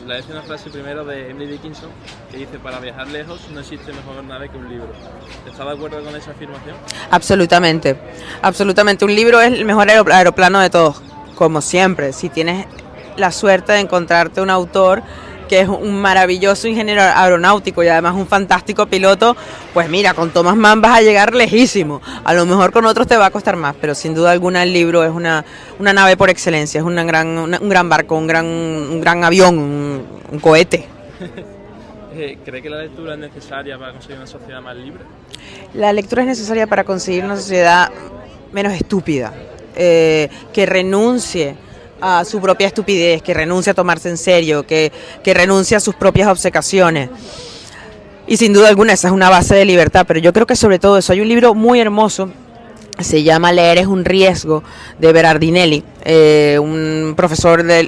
La hice una frase primero de Emily Dickinson que dice: para viajar lejos no existe mejor nave que un libro. ¿Estás de acuerdo con esa afirmación? Absolutamente, absolutamente. Un libro es el mejor aeroplano de todos, como siempre. Si tienes la suerte de encontrarte un autor que es un maravilloso ingeniero aeronáutico y además un fantástico piloto, pues mira, con Thomas Mann vas a llegar lejísimo. A lo mejor con otros te va a costar más, pero sin duda alguna el libro es una nave por excelencia, es un gran barco, un gran avión, un cohete. ¿Cree que la lectura es necesaria para conseguir una sociedad más libre? La lectura es necesaria para conseguir una sociedad menos estúpida, que renuncie a su propia estupidez, que renuncie a tomarse en serio, que renuncie a sus propias obcecaciones. Y sin duda alguna esa es una base de libertad, pero yo creo que sobre todo eso, hay un libro muy hermoso, se llama Leer es un riesgo, de Berardinelli, un profesor de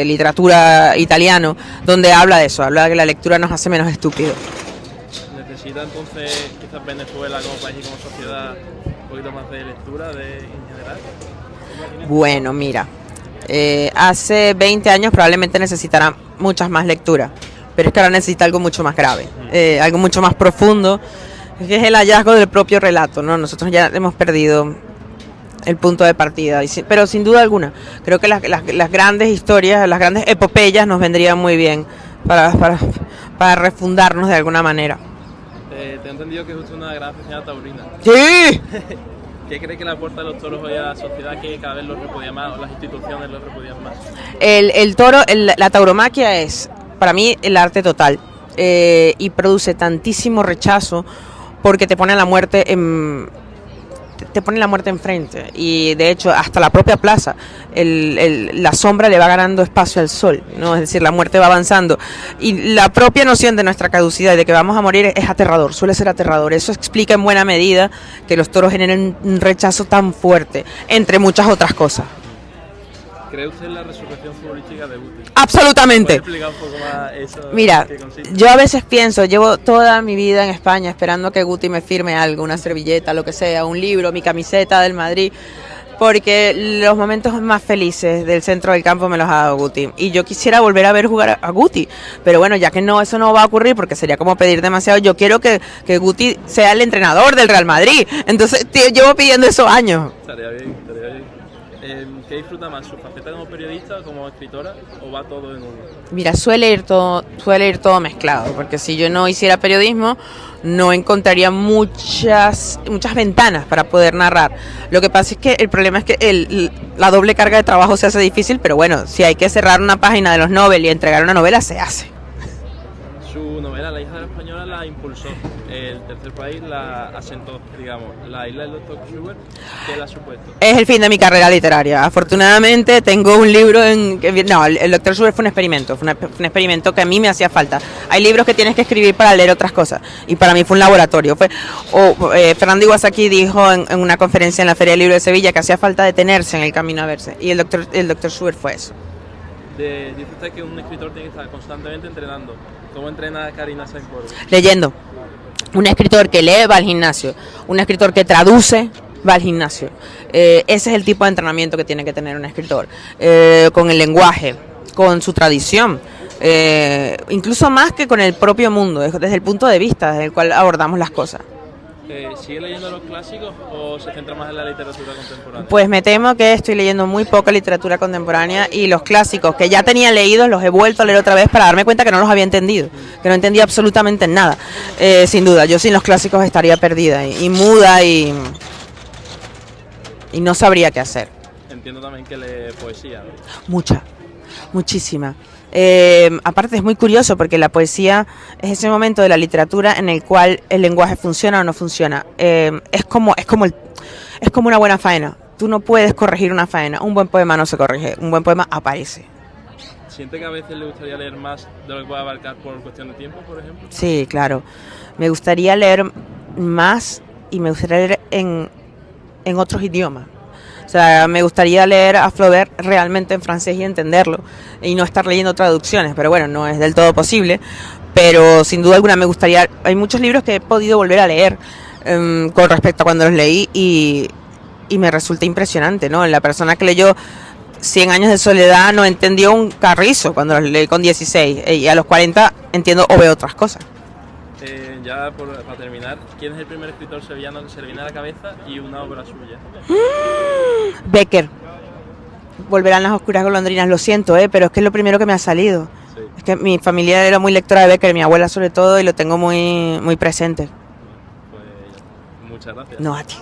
literatura italiano, donde habla de eso, habla de que la lectura nos hace menos estúpidos. ¿Necesita entonces quizás Venezuela como país y como sociedad un poquito más de lectura en general? Bueno, mira, hace 20 años probablemente necesitará muchas más lecturas, pero es que ahora necesita algo mucho más grave, algo mucho más profundo, que es el hallazgo del propio relato, ¿no? Nosotros ya hemos perdido el punto de partida, pero sin duda alguna, creo que las grandes historias, las grandes epopeyas nos vendrían muy bien para refundarnos de alguna manera. Te he entendido que es usted una gran aficionada taurina. ¡Sí! ¿Qué cree que le aporta a los toros hoy a la sociedad que cada vez los repudia más, o las instituciones los repudian más? El toro, la tauromaquia es, para mí, el arte total, y produce tantísimo rechazo porque te pone la muerte enfrente, y de hecho hasta la propia plaza la sombra le va ganando espacio al sol, ¿no? Es decir, la muerte va avanzando y la propia noción de nuestra caducidad y de que vamos a morir es aterrador, suele ser aterrador. Eso explica en buena medida que los toros generen un rechazo tan fuerte, entre muchas otras cosas. ¿Cree usted en la resurrección futbolística de Guti? Absolutamente. ¿Puede explicar un poco más eso? Mira, yo a veces pienso, llevo toda mi vida en España esperando que Guti me firme algo, una servilleta, lo que sea, un libro, mi camiseta del Madrid, porque los momentos más felices del centro del campo me los ha dado Guti. Y yo quisiera volver a ver jugar a Guti, pero bueno, ya que no, eso no va a ocurrir porque sería como pedir demasiado. Yo quiero que Guti sea el entrenador del Real Madrid. Entonces, tío, llevo pidiendo eso años. Estaría bien, estaría bien. ¿Qué disfruta más, su faceta como periodista o como escritora, o va todo en uno? Mira, suele ir todo mezclado, porque si yo no hiciera periodismo, no encontraría muchas ventanas para poder narrar. Lo que pasa es que el problema es que la doble carga de trabajo se hace difícil, pero bueno, si hay que cerrar una página de los Nobel y entregar una novela, se hace. Su novela, La hija de la española, la impulsó. El tercer país la asentó, digamos. La isla del Dr. Schubert, ¿qué le ha supuesto? Es el fin de mi carrera literaria. Afortunadamente tengo un libro el Dr. Schubert fue un experimento, fue un experimento que a mí me hacía falta. Hay libros que tienes que escribir para leer otras cosas, y para mí fue un laboratorio. Fernando Iwasaki dijo en una conferencia en la Feria del Libro de Sevilla que hacía falta detenerse en el camino a verse, y el Dr. Schubert fue eso. Dice usted que un escritor tiene que estar constantemente entrenando. ¿Cómo entrena Karina Sainz-Borges? Leyendo. Un escritor que lee va al gimnasio, un escritor que traduce va al gimnasio. Ese es el tipo de entrenamiento que tiene que tener un escritor, con el lenguaje, con su tradición, incluso más que con el propio mundo, desde el punto de vista desde el cual abordamos las cosas. ¿Sigue leyendo los clásicos o se centra más en la literatura contemporánea? Pues me temo que estoy leyendo muy poca literatura contemporánea, y los clásicos que ya tenía leídos los he vuelto a leer otra vez para darme cuenta que no los había entendido, que no entendía absolutamente nada. Sin duda, yo sin los clásicos estaría perdida y muda y no sabría qué hacer. Entiendo también que lee poesía, ¿no? Muchísima. Aparte es muy curioso porque la poesía es ese momento de la literatura en el cual el lenguaje funciona o no funciona. Es como una buena faena. Tú no puedes corregir una faena. Un buen poema no se corrige. Un buen poema aparece. ¿Siente que a veces le gustaría leer más de lo que puede abarcar por cuestión de tiempo, por ejemplo? Sí, claro. Me gustaría leer más, y me gustaría leer en otros idiomas. O sea, me gustaría leer a Flaubert realmente en francés y entenderlo, y no estar leyendo traducciones, pero bueno, no es del todo posible. Pero sin duda alguna me gustaría. Hay muchos libros que he podido volver a leer con respecto a cuando los leí, y me resulta impresionante, ¿no? La persona que leyó Cien años de soledad no entendió un carrizo cuando lo leí con 16, y a los 40 entiendo o veo otras cosas. Para terminar, ¿quién es el primer escritor sevillano que se le viene a la cabeza y una obra suya? Becker. Volverán las oscuras golondrinas, lo siento, pero es que es lo primero que me ha salido. Sí. Es que mi familia era muy lectora de Becker, mi abuela sobre todo, y lo tengo muy, muy presente. Pues muchas gracias. No, a ti.